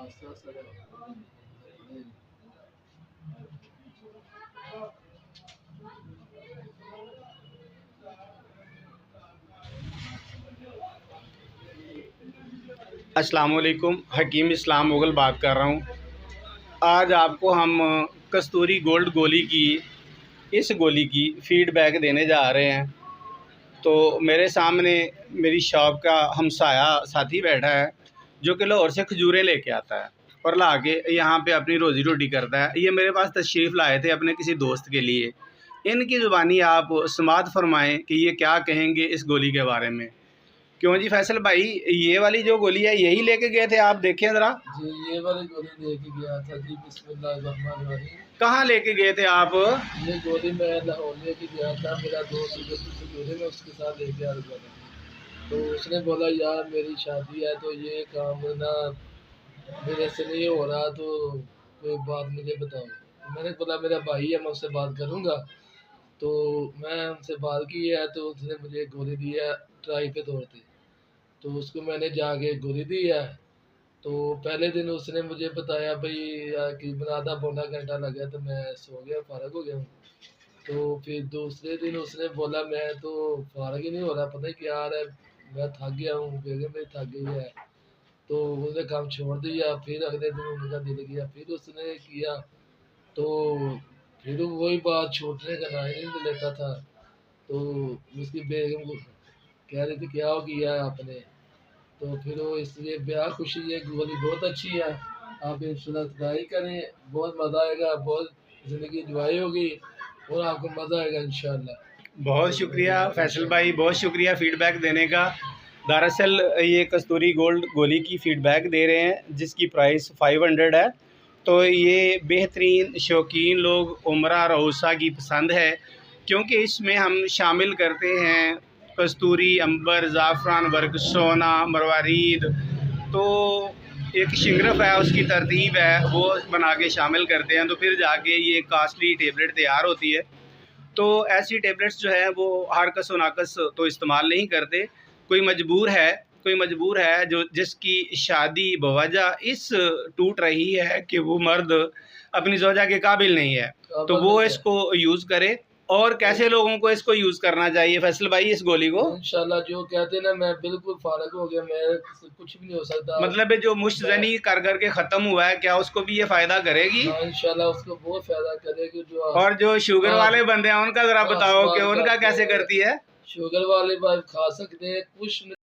अस्सलाम वालेकुम, हकीम इस्लाम मुग़ल बात कर रहा हूँ। आज आपको हम कस्तूरी गोल्ड गोली की इस गोली की फ़ीडबैक देने जा रहे हैं। तो मेरे सामने मेरी शॉप का हमसाया साथी बैठा है जो कि लाहौर से खजूरें लेके आता है और ला के यहाँ पे अपनी रोज़ी रोटी करता है। ये मेरे पास तशरीफ़ लाए थे अपने किसी दोस्त के लिए। इनकी ज़ुबानी आप समाअत फरमाएँ कि ये क्या कहेंगे इस गोली के बारे में। क्यों जी फैसल भाई, ये वाली जो गोली है यही लेके गए थे आप? देखें ज़रा। जी, ये वाली गोली लेके गया था जी। बिस्मिल्लाहिर्रहमानिर्रहीम। कहाँ लेके गए थे आप? ये गोली मैं लाहौर लेके गया था, मेरा दोस्त जो मैं उसके साथ लेके आ गया था। तो उसने बोला यार मेरी शादी है तो ये काम ना मेरे से नहीं हो रहा, तो कोई बात मुझे बताओ। तो मैंने बोला मेरा भाई है, मैं उससे बात करूँगा। तो मैं उनसे बात की है तो उसने मुझे गोली दी है ट्राई के तौर पे। तो उसको मैंने जाके गोली दी है। तो पहले दिन उसने मुझे बताया भाई तकरीबन आधा पौना घंटा लगा, तो मैं सो गया, फारग हो गया हूँ। तो फिर दूसरे दिन उसने बोला मैं तो फारग ही नहीं हो रहा, पता नहीं क्या आ रहा है, मैं थक गया हूँ, बेगम मेरी थक गई है। तो उसने काम छोड़ दिया। फिर अगले दिन उनका दिल किया, फिर उसने किया। तो फिर वही बात छूटने का नाम ही नहीं लेता था। तो उसकी बेगम को कह रही थी क्या हो गया है आपने। तो फिर वो इसलिए ब्याह खुशी ये गोली बहुत अच्छी है, आप इंशाल्लाह ट्राई करें, बहुत मज़ा आएगा, बहुत ज़िंदगी इंजॉय होगी और आपको मज़ा आएगा इंशाल्लाह। बहुत शुक्रिया फैसल भाई, बहुत शुक्रिया फ़ीडबैक देने का। दरअसल ये कस्तूरी गोल्ड गोली की फ़ीडबैक दे रहे हैं जिसकी प्राइस 500 है। तो ये बेहतरीन शौकीन लोग उमरा रऊसा की पसंद है क्योंकि इसमें हम शामिल करते हैं कस्तूरी, अंबर, ज़ाफ़रान वर्क, सोना, मरवारीद। तो एक शिंगरफ है, उसकी तरतीब है, वो बना के शामिल करते हैं तो फिर जाके ये कास्टली टेबलेट तैयार होती है। तो ऐसी टेबलेट्स जो है वो हर कस नाकस तो इस्तेमाल नहीं करते। कोई मजबूर है जो जिसकी शादी बवजह इस टूट रही है कि वो मर्द अपनी ज़ौजा के काबिल नहीं है, तो वो इसको यूज़ करे। और कैसे लोगों को इसको यूज़ करना चाहिए फैसल भाई इस गोली को? इंशाल्लाह जो कहते हैं ना, मैं बिल्कुल फारग हो गया, मैं कुछ भी नहीं हो सकता। मतलब जो मुश्तजनी कर के ख़त्म हुआ है, क्या उसको भी ये फ़ायदा करेगी? हाँ, इंशाल्लाह उसको बहुत फायदा करेगी। और जो शुगर वाले बंदे हैं उनका ज़रा बताओ कि उनका कैसे करती है? शुगर वाले बात खा सकते हैं कुछ